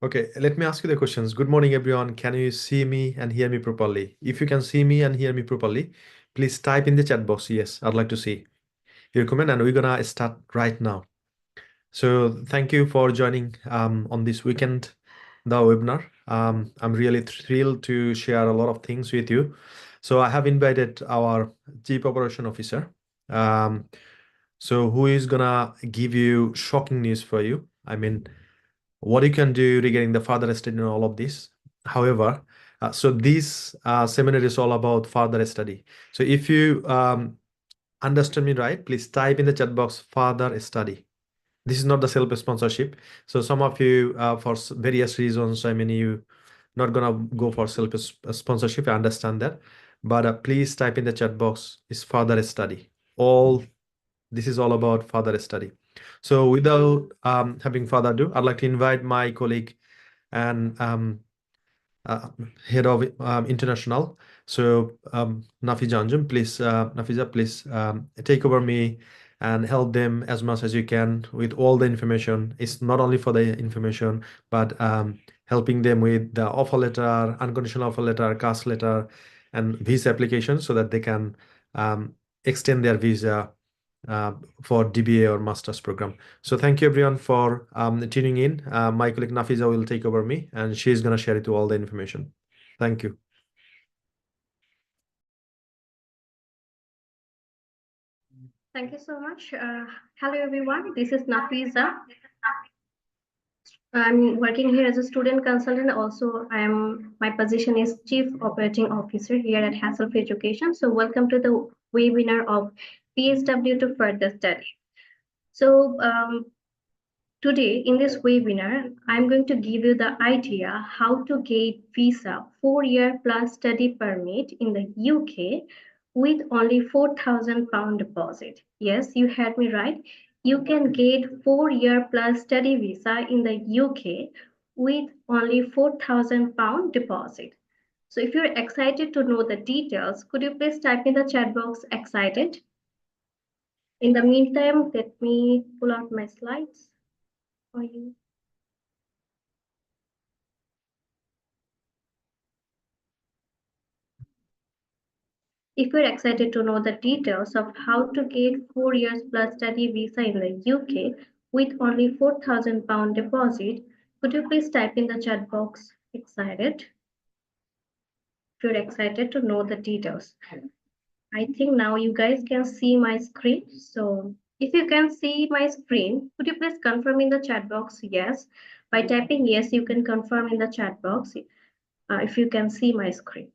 Okay, let me ask you the questions. Good morning, everyone. Can you see me and hear me properly? If you can see me and hear me properly, please type in the chat box. Yes, I'd like to see your comment, and we're gonna start right now. So thank you for joining on this weekend, the webinar. I'm really thrilled to share a lot of things with you. So I have invited our Chief Operation Officer, so who is gonna give you shocking news for you. I mean, what you can do regarding the further study and all of this. However, so this seminar is all about further study. So if you understand me right, please type in the chat box further study. This is not the self-sponsorship. So some of you, for various reasons, I mean, you not gonna go for self-sponsorship. I understand that, but please type in the chat box is further study. All this is all about further study. So without having further ado, I'd like to invite my colleague and uh, head of international. So Nafiza Anjum, please, Nafiza, please take over me and help them as much as you can with all the information. It's not only for the information, but helping them with the offer letter, unconditional offer letter, cast letter, and visa application so that they can extend their visa for DBA or master's program. So thank you everyone for tuning in. My colleague Nafiza will take over me and she's going to share it to all the information. Thank you. Thank you so much. Hello everyone, this is Nafiza. I'm working here as a student consultant. Also, my position is Chief Operating Officer here at Hasselhoff Education. So welcome to the webinar of PSW to further study. So today in this webinar, I'm going to give you the idea how to get visa 4-year plus study permit in the UK with only £4,000 deposit. Yes, you heard me right. You can get 4-year plus study visa in the UK with only £4,000 deposit. So if you're excited to know the details, could you please type in the chat box excited? In the meantime, let me pull out my slides for you. If you're excited to know the details of how to get 4 years plus study visa in the UK with only £4,000 deposit, could you please type in the chat box excited? If you're excited to know the details. I think now you guys can see my screen. So if you can see my screen, could you please confirm in the chat box yes? By typing yes, you can confirm in the chat box if you can see my screen.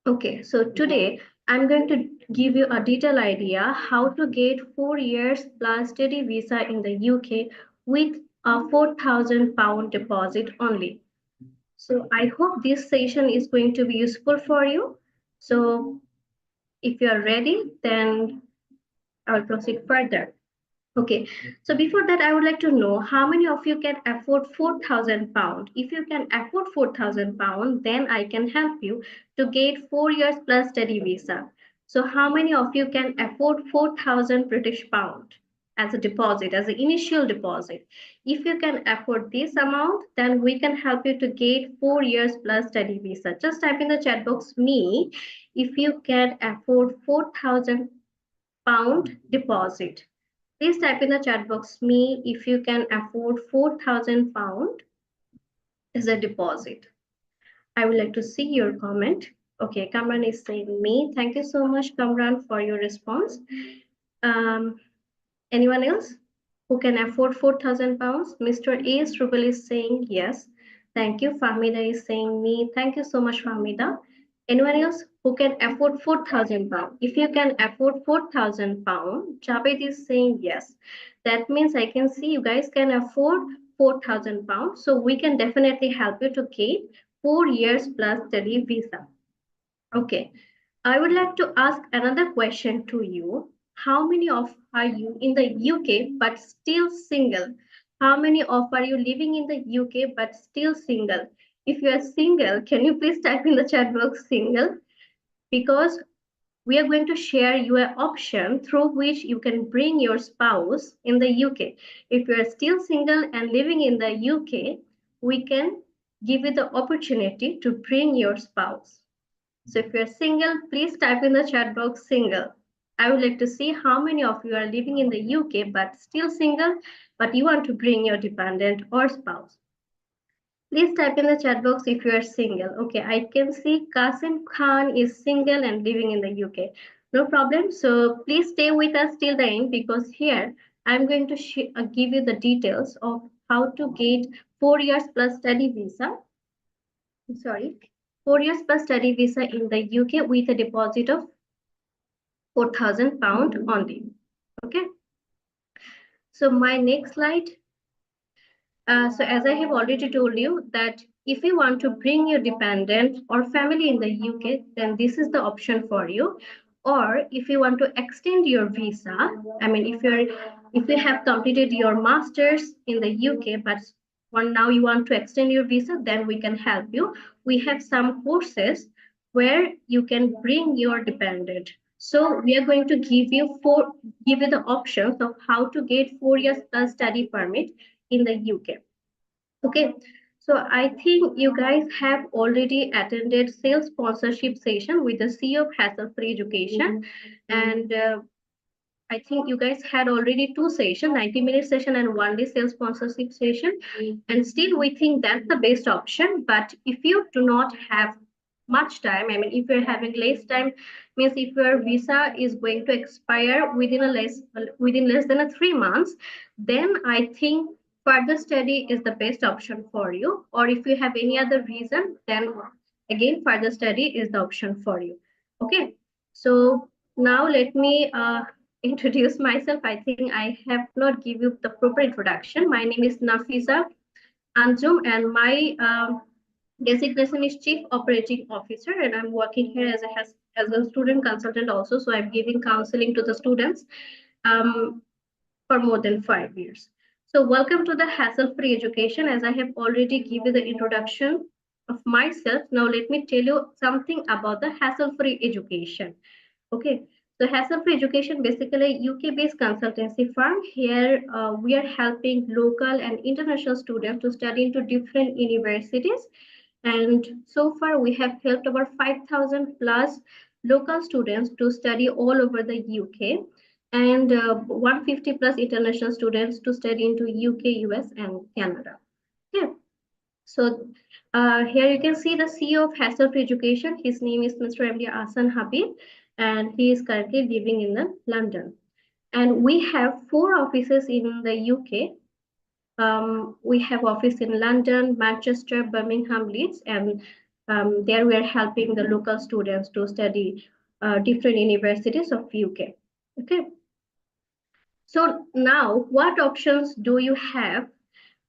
Okay, so today I'm going to give you a detailed idea how to get 4 years plus study visa in the UK with a £4,000 deposit only. So I hope this session is going to be useful for you. So if you are ready, then I'll proceed further. Okay, so before that, I would like to know how many of you can afford £4,000. If you can afford £4,000, then I can help you to get 4 years plus study visa. So how many of you can afford 4,000 British pound as a deposit, as an initial deposit? If you can afford this amount, then we can help you to get 4 years plus study visa. Just type in the chat box me if you can afford £4,000 deposit. Please type in the chat box me if you can afford £4,000 as a deposit. I would like to see your comment. Okay, Kamran is saying me. Thank you so much, Kamran, for your response. Anyone else who can afford £4,000? Mr. A. Strubel is saying yes. Thank you. Fahmida is saying me. Thank you so much, Fahmida. Anyone else who can afford £4,000? If you can afford £4,000, Javed is saying yes. That means I can see you guys can afford £4,000. So we can definitely help you to get 4 years plus study visa. Okay. I would like to ask another question to you. How many of are you in the UK but still single? How many of are you living in the UK but still single? If you are single, can you please type in the chat box single? Because we are going to share you an option through which you can bring your spouse in the UK. If you are still single and living in the UK, we can give you the opportunity to bring your spouse. So if you're single, please type in the chat box single. I would like to see how many of you are living in the UK but still single, but you want to bring your dependent or spouse. Please type in the chat box if you are single. Okay, I can see Qasim Khan is single and living in the UK. No problem. So please stay with us till the end, because here I'm going to give you the details of how to get 4 years plus study visa. Sorry, 4 years plus study visa in the UK with a deposit of £4,000 only. Okay. So my next slide. So as I have already told you that if you want to bring your dependent or family in the UK, then this is the option for you. Or if you want to extend your visa, I mean, if you have completed your masters in the UK, but now you want to extend your visa, then we can help you. We have some courses where you can bring your dependent. So we are going to give you the options of how to get 4 years plus study permit in the UK. Okay, so I think you guys have already attended sales sponsorship session with the CEO of Hassle-Free Education, and I think you guys had already two sessions, 90-minute session and 1 day sales sponsorship session, and still we think that's the best option. But if you do not have much time, I mean, if you're having less time, means if your visa is going to expire within less than 3 months, then I think further study is the best option for you. Or if you have any other reason, then again further study is the option for you. Okay, so now let me introduce myself. I think I have not give you the proper introduction. My name is Nafisa Anjum, and my designation is Chief Operating Officer, and I'm working here as a student consultant also. So I'm giving counseling to the students for more than 5 years. So welcome to the Hassle-Free Education. As I have already given the introduction of myself, now let me tell you something about the Hassle-Free Education. Okay, so Hassle-Free Education, basically UK-based consultancy firm. Here we are helping local and international students to study into different universities. And so far we have helped over 5,000 plus local students to study all over the UK, and 150 plus international students to study into UK, US, and Canada. Okay. So here you can see the CEO of Hassle-Free Education. His name is Mr. MD Ahsan Habib, and he is currently living in London. And we have 4 offices in the UK. We have office in London, Manchester, Birmingham, Leeds, and there we are helping the local students to study different universities of UK. Okay. So now, what options do you have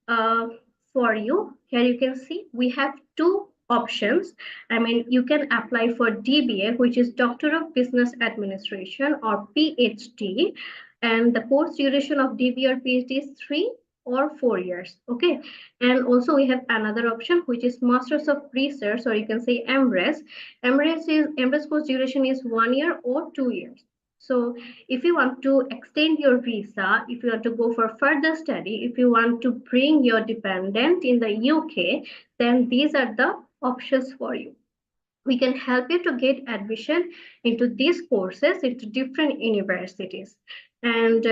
uh, for you? Here you can see we have 2 options. I mean, you can apply for DBA, which is Doctor of Business Administration, or PhD, and the course duration of DBA or PhD is 3 or 4 years. Okay, and also we have another option, which is Masters of Research, or you can say Mres. Mres course duration is 1 year or 2 years. So if you want to extend your visa, if you want to go for further study, if you want to bring your dependent in the UK, then these are the options for you. We can help you to get admission into these courses into different universities. And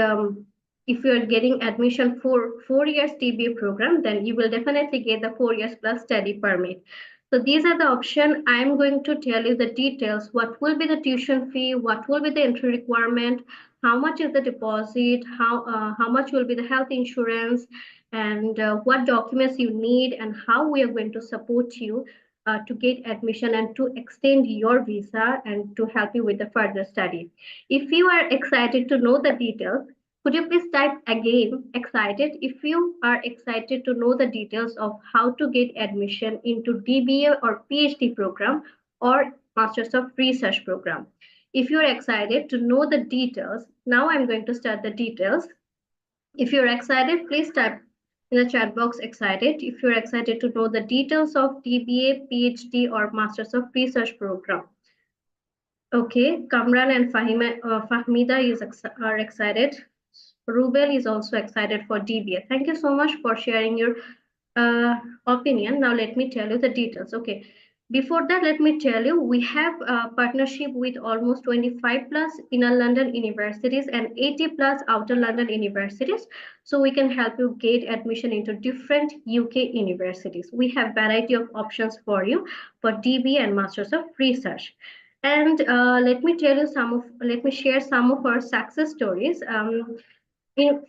if you are getting admission for 4 years DBA program, then you will definitely get the 4 years plus study permit. So these are the options. I'm going to tell you the details. What will be the tuition fee? What will be the entry requirement? How much is the deposit? How much will be the health insurance? And what documents you need, and how we are going to support you to get admission and to extend your visa and to help you with the further study. If you are excited to know the details, could you please type again excited if you are excited to know the details of how to get admission into DBA or PhD program or Masters of Research program. If you're excited to know the details, now I'm going to start the details. If you're excited, please type in the chat box excited if you're excited to know the details of DBA, PhD, or Masters of Research program. Okay, Kamran and Fahmida are excited. Rubel is also excited for DBA. Thank you so much for sharing your opinion. Now let me tell you the details. Okay. Before that, let me tell you, we have a partnership with almost 25 plus inner London universities and 80 plus outer London universities. So we can help you get admission into different UK universities. We have variety of options for you for DB and Masters of Research. And let me share some of our success stories.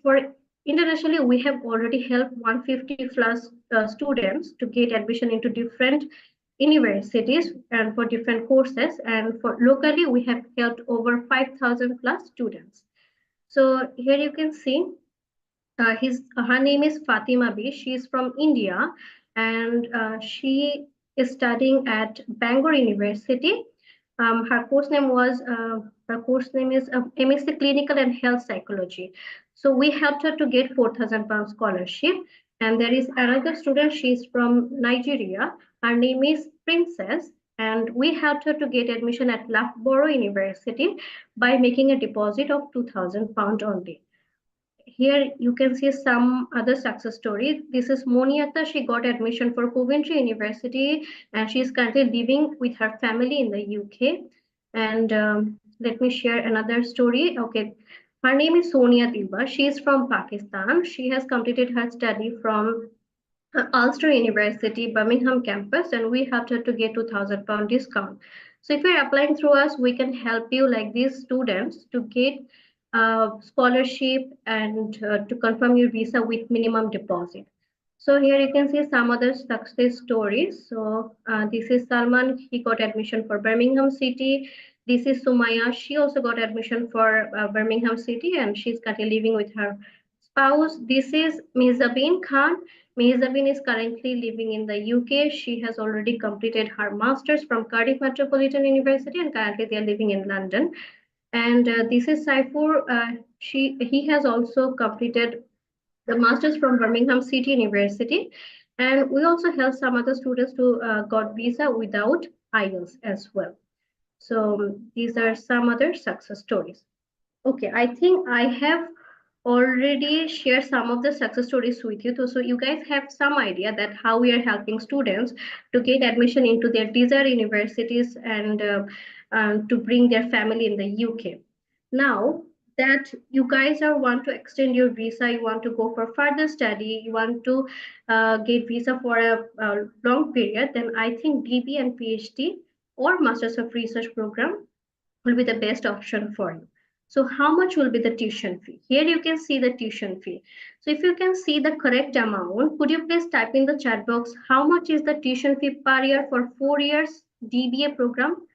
For internationally, we have already helped 150 plus students to get admission into different universities and for different courses. And for locally, we have helped over 5,000 plus students. So here you can see her name is Fatima B. She is from India, and she is studying at Bangor University. Her course name is MSc Clinical and Health Psychology. So we helped her to get £4,000 scholarship. And there is another student. She's from Nigeria. Her name is Princess, and we helped her to get admission at Loughborough University by making a deposit of £2,000 only. Here you can see some other success story. This is Moniata. She got admission for Coventry University and she is currently living with her family in the UK. And let me share another story. Okay, her name is Sonia Dilba. She is from Pakistan. She has completed her study from Ulster University, Birmingham campus, and we helped her to get £2,000 discount. So if you're applying through us, we can help you like these students to get scholarship and to confirm your visa with minimum deposit. So here you can see some other success stories. So this is Salman. He got admission for Birmingham City. This is Sumaya. She also got admission for Birmingham City, and she's currently living with her spouse. This is Mehzabin Khan. Mehzabin is currently living in the UK. She has already completed her master's from Cardiff Metropolitan University, and currently they are living in London. And this is Saifur. He has also completed the master's from Birmingham City University. And we also help some other students to got visa without IELTS as well. So these are some other success stories. Okay, I think I have already shared some of the success stories with you. So you guys have some idea that how we are helping students to get admission into their desired universities and to bring their family in the UK. Now that you guys are want to extend your visa, you want to go for further study, you want to get visa for a long period, then I think DB and PhD or Masters of Research program will be the best option for you. So how much will be the tuition fee? Here you can see the tuition fee. So if you can see the correct amount, could you please type in the chat box, how much is the tuition fee per year for 4 years DBA program?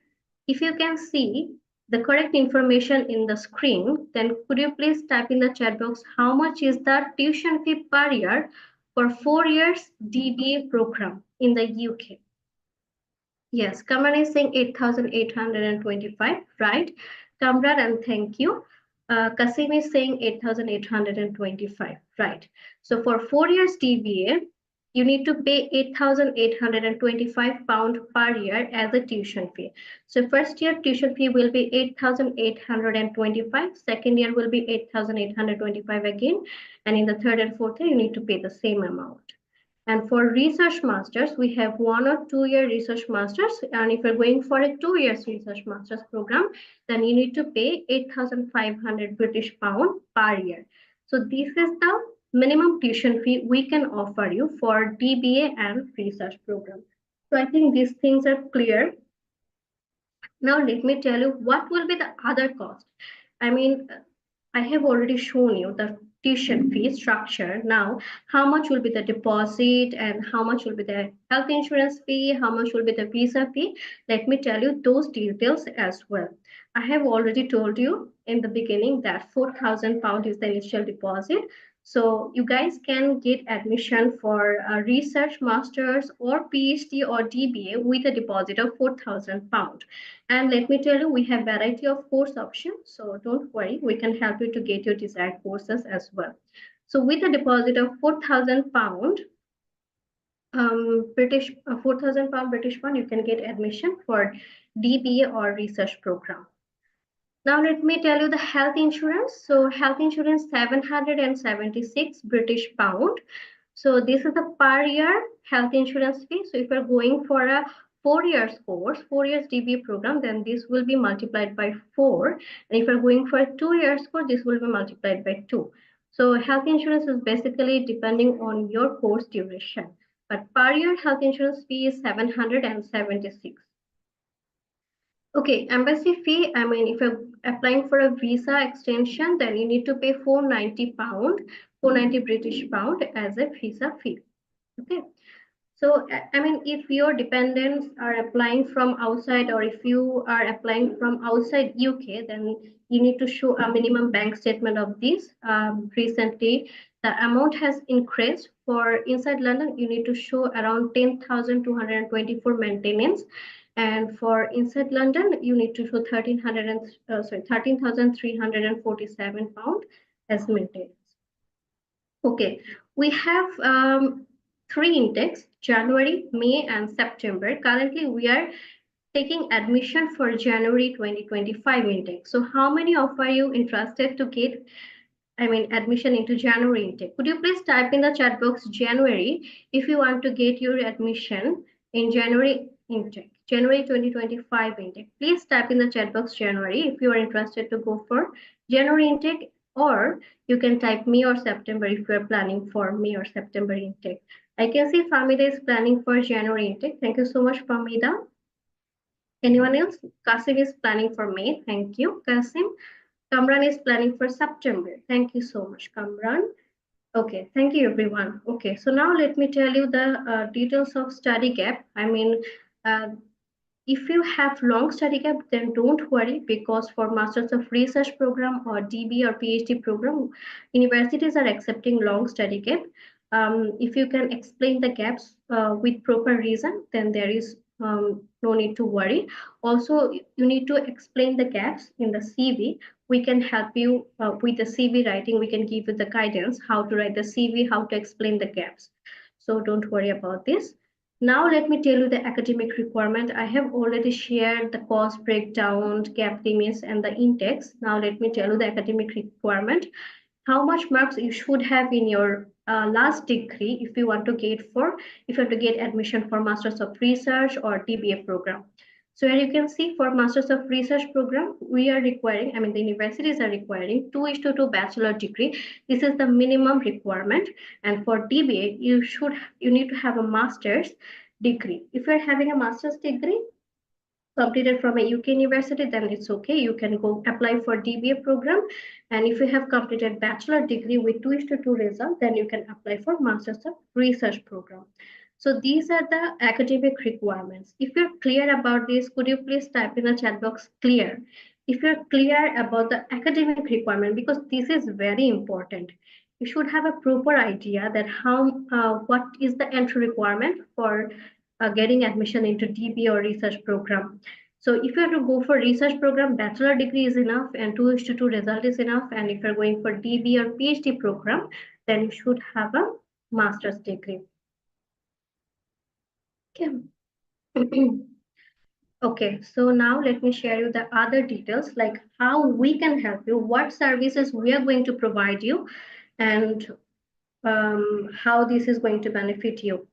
If you can see the correct information in the screen, then could you please type in the chat box, how much is the tuition fee per year for 4 years DBA program in the UK? Yes, Kamran is saying 8,825, right? Kamran, and thank you. Kasim is saying 8,825, right? So for 4 years DBA, you need to pay £8,825 per year as a tuition fee. So first year tuition fee will be 8,825, second year will be 8,825 again, and in the third and fourth year, you need to pay the same amount. And for research masters, we have 1 or 2 year research masters. And if you're going for a 2 years research masters program, then you need to pay 8,500 British pound per year. So this is the minimum tuition fee we can offer you for DBA and research program. So I think these things are clear. Now let me tell you what will be the other cost. I mean, I have already shown you the tuition fee structure. Now, how much will be the deposit and how much will be the health insurance fee, how much will be the visa fee? Let me tell you those details as well. I have already told you in the beginning that £4,000 is the initial deposit. So you guys can get admission for a research masters or PhD or DBA with a deposit of £4,000. And let me tell you, we have variety of course options. So don't worry, we can help you to get your desired courses as well. So with a deposit of £4,000, British 4,000 pound British pound, you can get admission for DBA or research program. Now let me tell you the health insurance. So health insurance 776 British pound. So this is the per year health insurance fee. So if you're going for a 4 years course, 4 years DBA program, then this will be multiplied by 4. And if you're going for a 2 years course, this will be multiplied by 2. So health insurance is basically depending on your course duration. But per year health insurance fee is 776. Okay, embassy fee, I mean, if you're applying for a visa extension, then you need to pay 490 pound, 490 British pound as a visa fee. Okay. So, I mean, if your dependents are applying from outside or if you are applying from outside UK, then you need to show a minimum bank statement of this. Recently, the amount has increased. For inside London, you need to show around 10,224 maintenance. And for inside London, you need to show 13,347 pound as maintenance. Okay, we have three intakes, January, May, and September. Currently, we are taking admission for January 2025 intake. So how many of you interested to get, admission into January intake? Could you please type in the chat box January if you want to get your admission in January intake, January 2025 intake. Please type in the chat box January if you are interested to go for January intake, or you can type May or September if you are planning for May or September intake. I can see Famida is planning for January intake. Thank you so much, Famida. Anyone else? Kasim is planning for May. Thank you, Kasim. Kamran is planning for September. Thank you so much, Kamran. Okay, thank you, everyone. Okay, so now let me tell you the details of study gap. Uh, if you have long study gap, then don't worry, because for Masters of Research program or DB or PhD program, universities are accepting long study gap. If you can explain the gaps with proper reason, then there is no need to worry. Also, you need to explain the gaps in the CV. We can help you with the CV writing. We can give you the guidance how to write the CV, how to explain the gaps. So don't worry about this. Now let me tell you the academic requirement. I have already shared the course breakdown, gap limits, and the intakes. Now let me tell you the academic requirement. How much marks you should have in your last degree if you want to get admission for Masters of Research or DBA program. So here you can see for Masters of Research program, we are requiring, the universities are requiring 2:2 bachelor degree. This is the minimum requirement. And for DBA, you need to have a master's degree. If you're having a master's degree completed from a UK university, then it's okay. You can go apply for DBA program. And if you have completed bachelor degree with 2:2 result, then you can apply for Masters of Research program. So these are the academic requirements. If you're clear about this, could you please type in the chat box clear? If you're clear about the academic requirement, because this is very important, you should have a proper idea that what is the entry requirement for getting admission into DB or research program. So if you have to go for research program, bachelor degree is enough and 2:2 result is enough. And if you're going for DB or PhD program, then you should have a master's degree. Okay. Okay, so now let me share you the other details, like how we can help you, what services we are going to provide you, and how this is going to benefit you.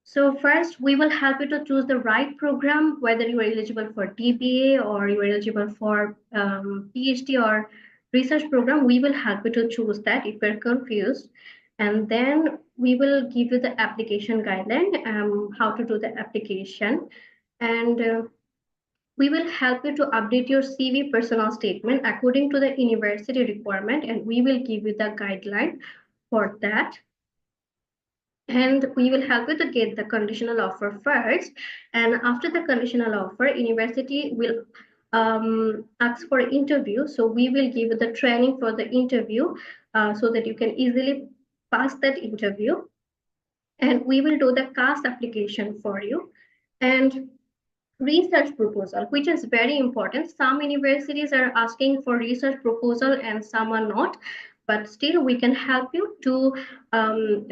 So first, we will help you to choose the right program, whether you are eligible for DBA or you are eligible for PhD or research program. We will help you to choose that if you're confused. And then we will give you the application guideline, how to do the application. And we will help you to update your CV personal statement according to the university requirement, and we will give you the guideline for that. And we will help you to get the conditional offer first. And after the conditional offer, university will ask for interview. So we will give you the training for the interview so that you can easily pass that interview. And we will do the CAST application for you. And research proposal, which is very important. Some universities are asking for research proposal and some are not. but still we can help you to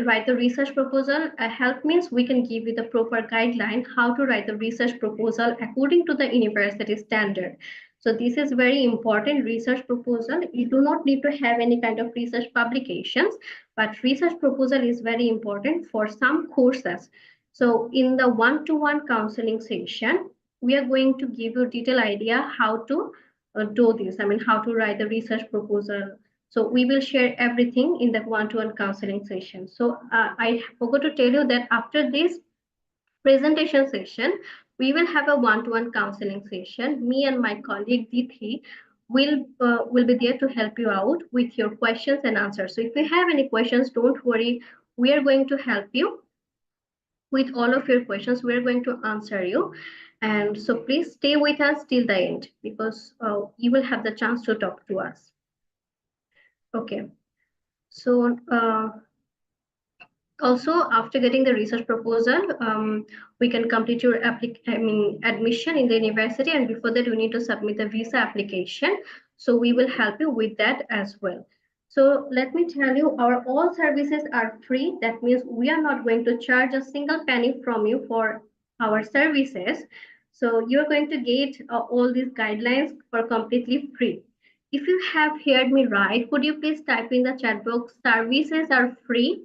write the research proposal. Help means we can give you the proper guideline how to write the research proposal according to the university standard. So this is very important. Research proposal, you do not need to have any kind of research publications, but research proposal is very important for some courses. So in the one-to-one counseling session, we are going to give you detailed idea how to do this. I mean, how to write the research proposal. So we will share everything in the one-to-one counseling session. So I forgot to tell you that after this presentation session, we will have a one-to-one counseling session. Me and my colleague Dithi will be there to help you out with your questions and answers. So if you have any questions, don't worry. We are going to help you with all of your questions. We're going to answer you. And so please stay with us till the end because you will have the chance to talk to us. Okay. So also, after getting the research proposal, we can complete your admission in the university. And before that, we need to submit the visa application. So we will help you with that as well. So let me tell you, our all services are free. That means we are not going to charge a single penny from you for our services. So you're going to get all these guidelines for completely free. If you have heard me right, could you please type in the chat box, services are free?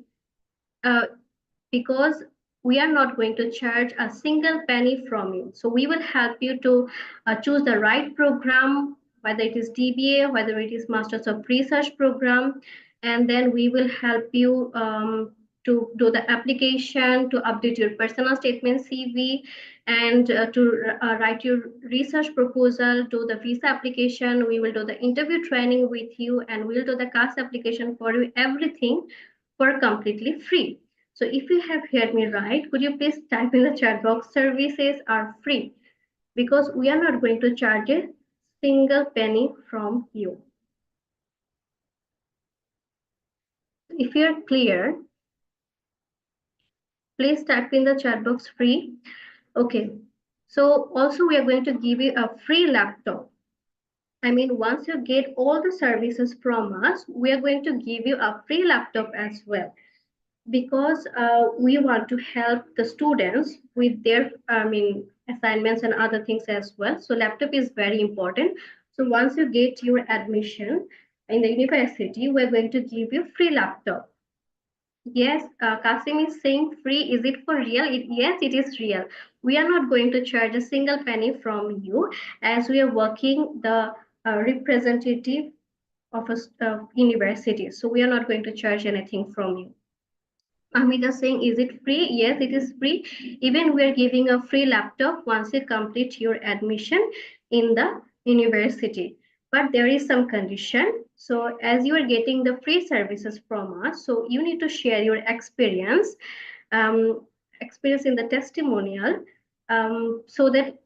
Because we are not going to charge a single penny from you. So we will help you to choose the right program, whether it is DBA, whether it is Masters of Research program, and then we will help you to do the application, to update your personal statement CV, and to write your research proposal, do the visa application. We will do the interview training with you, and we'll do the CAS application for you, everything for completely free. So if you have heard me right, could you please type in the chat box, services are free, because we are not going to charge a single penny from you. If you're clear, please type in the chat box free. Okay. So also we are going to give you a free laptop. I mean, once you get all the services from us, we are going to give you a free laptop as well, because we want to help the students with their assignments and other things as well. So laptop is very important. So once you get your admission in the university, we're going to give you free laptop. Yes, Kasim is saying free. Is it for real? Yes, it is real. We are not going to charge a single penny from you, as we are working the representative of a university. So we are not going to charge anything from you. Amita saying, is it free? Yes, it is free. Even we are giving a free laptop once you complete your admission in the university. But there is some condition. So as you are getting the free services from us, so you need to share your experience, experience in the testimonial, so that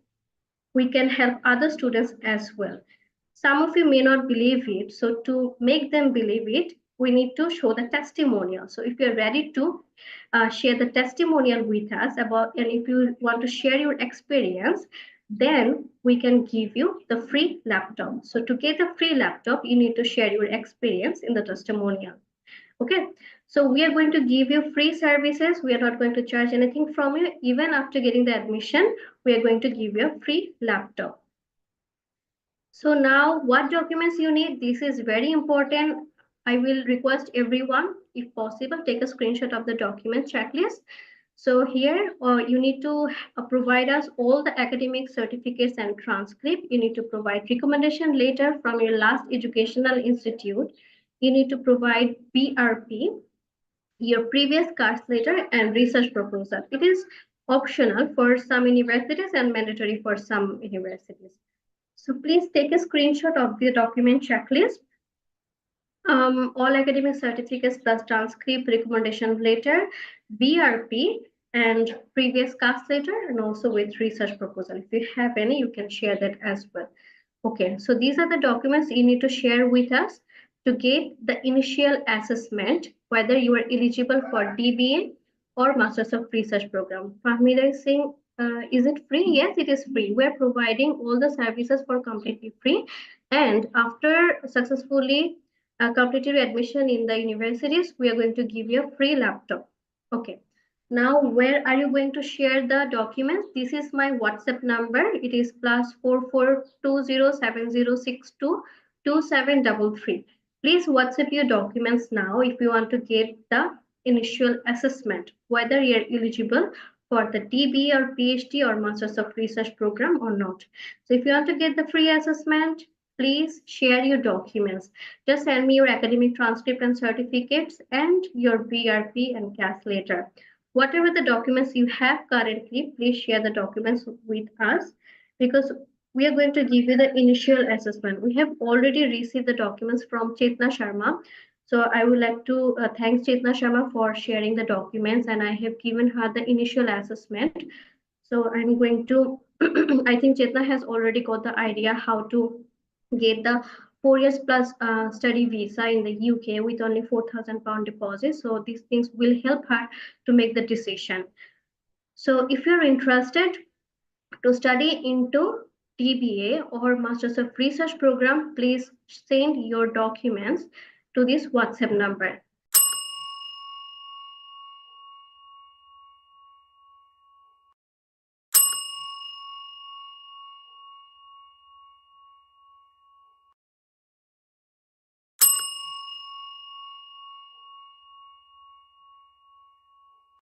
we can help other students as well. Some of you may not believe it. So to make them believe it, we need to show the testimonial. So if you're ready to share the testimonial with us about, and if you want to share your experience, then we can give you the free laptop. So to get a free laptop, you need to share your experience in the testimonial. Okay, so we are going to give you free services. We are not going to charge anything from you. Even after getting the admission, we are going to give you a free laptop. So now what documents you need? This is very important. I will request everyone, if possible, take a screenshot of the document checklist. So here you need to provide us all the academic certificates and transcript. You need to provide recommendation letter from your last educational institute. You need to provide BRP, your previous CAS letter, and research proposal. It is optional for some universities and mandatory for some universities. So please take a screenshot of the document checklist. All academic certificates plus transcript, recommendation letter, BRP, and previous CAS letter, and also with research proposal. If you have any, you can share that as well. Okay, so these are the documents you need to share with us to get the initial assessment, whether you are eligible for DBA or Masters of Research program. Fahmida is saying, is it free? Yes, it is free. We're providing all the services for completely free. And after successfully completed your admission in the universities, we are going to give you a free laptop. Okay. Now, where are you going to share the documents? This is my WhatsApp number. It is +442070622733. Please WhatsApp your documents now if you want to get the initial assessment, whether you're eligible for the DBA or PhD or Masters of Research program or not. So if you want to get the free assessment, please share your documents. Just send me your academic transcript and certificates and your BRP and CAS letter. Whatever the documents you have currently, please share the documents with us because we are going to give you the initial assessment. We have already received the documents from Chetna Sharma. So I would like to thank Chetna Sharma for sharing the documents, and I have given her the initial assessment. So I'm going to, I think Chetna has already got the idea how to get the 4 years plus study visa in the UK with only £4,000 deposit. So these things will help her to make the decision. So if you're interested to study into DBA or Masters of Research program, please send your documents to this WhatsApp number.